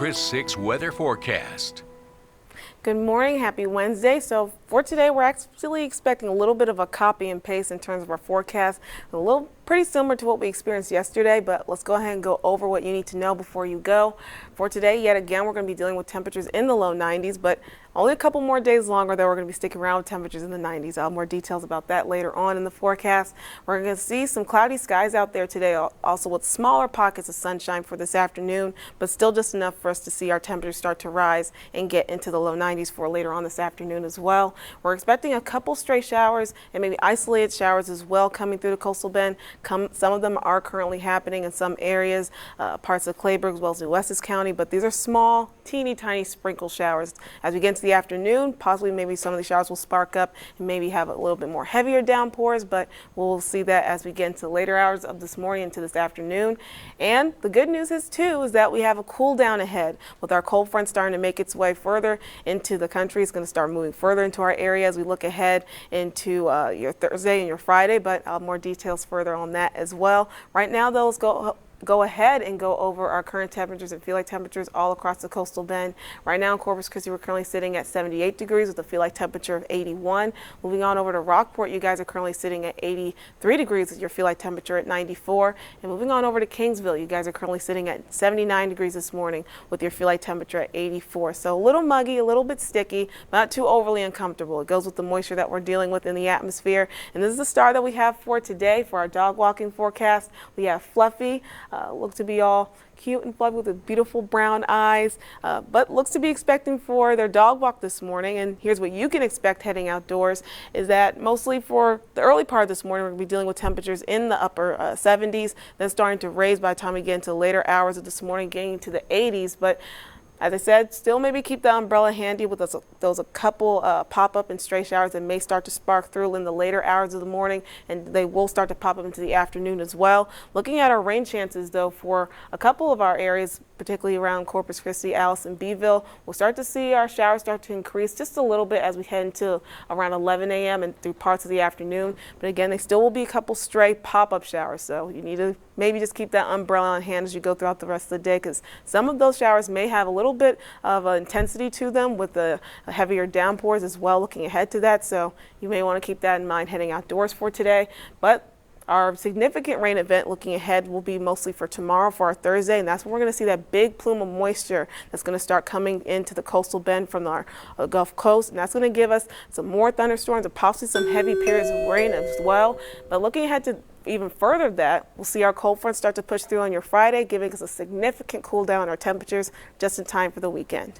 Chris 6 weather forecast. Good morning, happy Wednesday. So for today, we're actually expecting a little bit of a copy and paste in terms of our forecast. Pretty similar to what we experienced yesterday, but let's go ahead and go over what you need to know before you go. For today, yet again, we're going to be dealing with temperatures in the low 90s, but only a couple more days longer that we're going to be sticking around with temperatures in the 90s. I'll have more details about that later on in the forecast. We're going to see some cloudy skies out there today, also with smaller pockets of sunshine for this afternoon, but still just enough for us to see our temperatures start to rise and get into the low 90s for later on this afternoon as well. We're expecting a couple stray showers and maybe isolated showers as well coming through the coastal bend. Some of them are currently happening in some areas, parts of Clayburgh as well as New Essex County, but these are small, teeny tiny sprinkle showers. As we get into the afternoon, possibly maybe some of the showers will spark up and maybe have a little bit more heavier downpours, but we'll see that as we get into the later hours of this morning into this afternoon. And the good news is that we have a cool down ahead with our cold front starting to make its way further into the country. It's going to start moving further into our area as we look ahead into your Thursday and your Friday, but I'll have more details further on that as well. Right now, though, let's go ahead and go over our current temperatures and feel like temperatures all across the coastal bend. Right now in Corpus Christi, we're currently sitting at 78 degrees with a feel like temperature of 81. Moving on over to Rockport, you guys are currently sitting at 83 degrees with your feel like temperature at 94. And moving on over to Kingsville, you guys are currently sitting at 79 degrees this morning with your feel like temperature at 84. So a little muggy, a little bit sticky, but not too overly uncomfortable. It goes with the moisture that we're dealing with in the atmosphere. And this is the star that we have for today for our dog walking forecast. We have Fluffy. Look to be all cute and fluffy with the beautiful brown eyes, but looks to be expecting for their dog walk this morning. And here's what you can expect heading outdoors is that mostly for the early part of this morning, we're going to be dealing with temperatures in the upper 70s, then starting to raise by the time we get into later hours of this morning, getting to the 80s. But as I said, still maybe keep the umbrella handy with those a couple pop-up and stray showers that may start to spark through in the later hours of the morning, and they will start to pop up into the afternoon as well. Looking at our rain chances, though, for a couple of our areas, particularly around Corpus Christi, Alice, and Beeville, we'll start to see our showers start to increase just a little bit as we head into around 11 a.m. and through parts of the afternoon. But again, they still will be a couple stray pop-up showers, so you need to maybe just keep that umbrella on hand as you go throughout the rest of the day, because some of those showers may have a little bit of intensity to them with the heavier downpours as well, looking ahead to that. So you may want to keep that in mind heading outdoors for today. But our significant rain event looking ahead will be mostly for tomorrow, for our Thursday, and that's when we're going to see that big plume of moisture that's going to start coming into the coastal bend from our Gulf Coast, and that's going to give us some more thunderstorms and possibly some heavy periods of rain as well. But looking ahead to even further that, we'll see our cold front start to push through on your Friday, giving us a significant cool down in our temperatures just in time for the weekend.